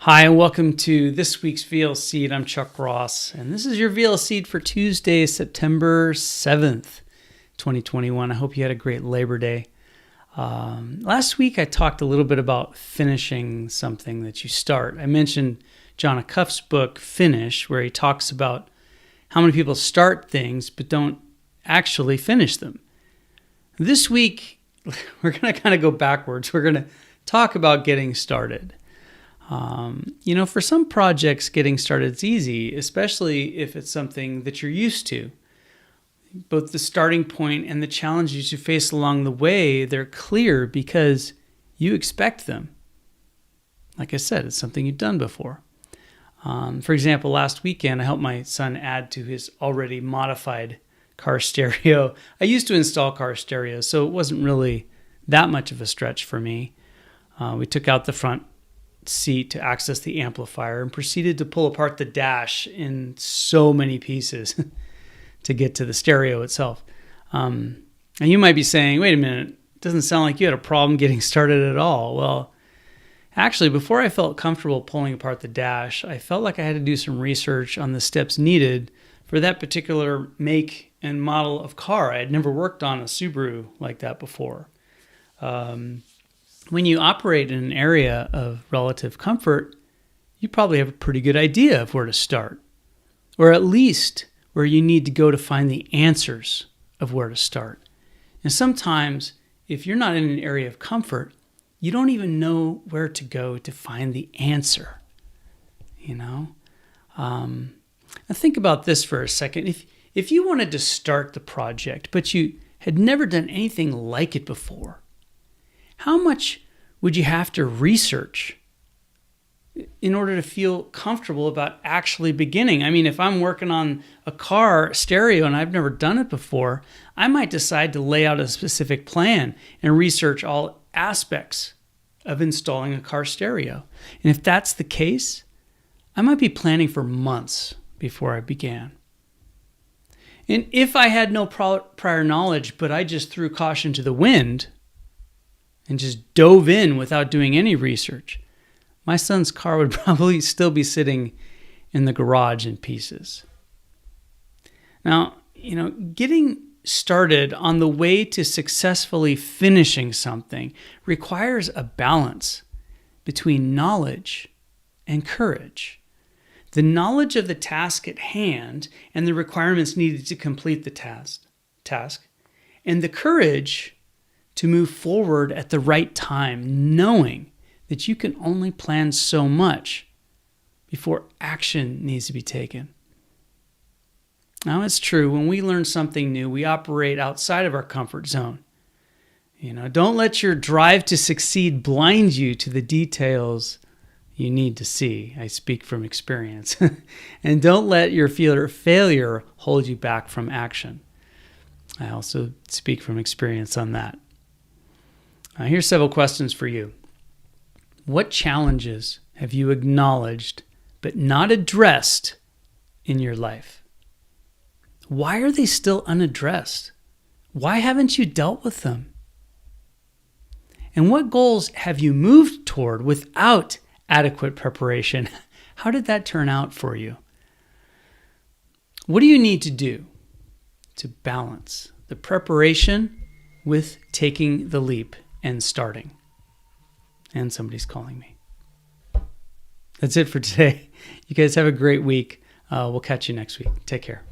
Hi, and welcome to this week's VL Seed. I'm Chuck Ross, and this is your VL Seed for Tuesday, September 7th, 2021. I hope you had a great Labor Day. Last week, I talked a little bit about finishing something that you start. I mentioned John Acuff's book, Finish, where he talks about how many people start things but don't actually finish them. This week, we're going to kind of go backwards. We're going to talk about getting started. For some projects, getting started is easy, especially if it's something that you're used to. Both the starting point and the challenges you face along the way, they're clear because you expect them. Like I said, it's something you've done before. For example, last weekend, I helped my son add to his already modified car stereo. I used to install car stereos, so it wasn't really that much of a stretch for me. We took out the front seat to access the amplifier and proceeded to pull apart the dash in so many pieces to get to the stereo itself. And you might be saying, wait a minute, it doesn't sound like you had a problem getting started at all. Well, actually, before I felt comfortable pulling apart the dash, I felt like I had to do some research on the steps needed for that particular make and model of car. I had never worked on a Subaru like that before. When you operate in an area of relative comfort, you probably have a pretty good idea of where to start, or at least where you need to go to find the answers of where to start. And sometimes, if you're not in an area of comfort, you don't even know where to go to find the answer. Now think about this for a second. If you wanted to start the project, but you had never done anything like it before, how much would you have to research in order to feel comfortable about actually beginning? I mean, if I'm working on a car stereo and I've never done it before, I might decide to lay out a specific plan and research all aspects of installing a car stereo. And if that's the case, I might be planning for months before I began. And if I had no prior knowledge, but I just threw caution to the wind and just dove in without doing any research, my son's car would probably still be sitting in the garage in pieces. Now, getting started on the way to successfully finishing something requires a balance between knowledge and courage. The knowledge of the task at hand and the requirements needed to complete the task, and the courage to move forward at the right time, knowing that you can only plan so much before action needs to be taken. Now, it's true, when we learn something new, we operate outside of our comfort zone. Don't let your drive to succeed blind you to the details you need to see. I speak from experience. And don't let your fear of failure hold you back from action. I also speak from experience on that. Here's several questions for you. What challenges have you acknowledged but not addressed in your life? Why are they still unaddressed? Why haven't you dealt with them? And what goals have you moved toward without adequate preparation? How did that turn out for you? What do you need to do to balance the preparation with taking the leap and starting? And somebody's calling me. That's it for today. You guys have a great week. We'll catch you next week. Take care.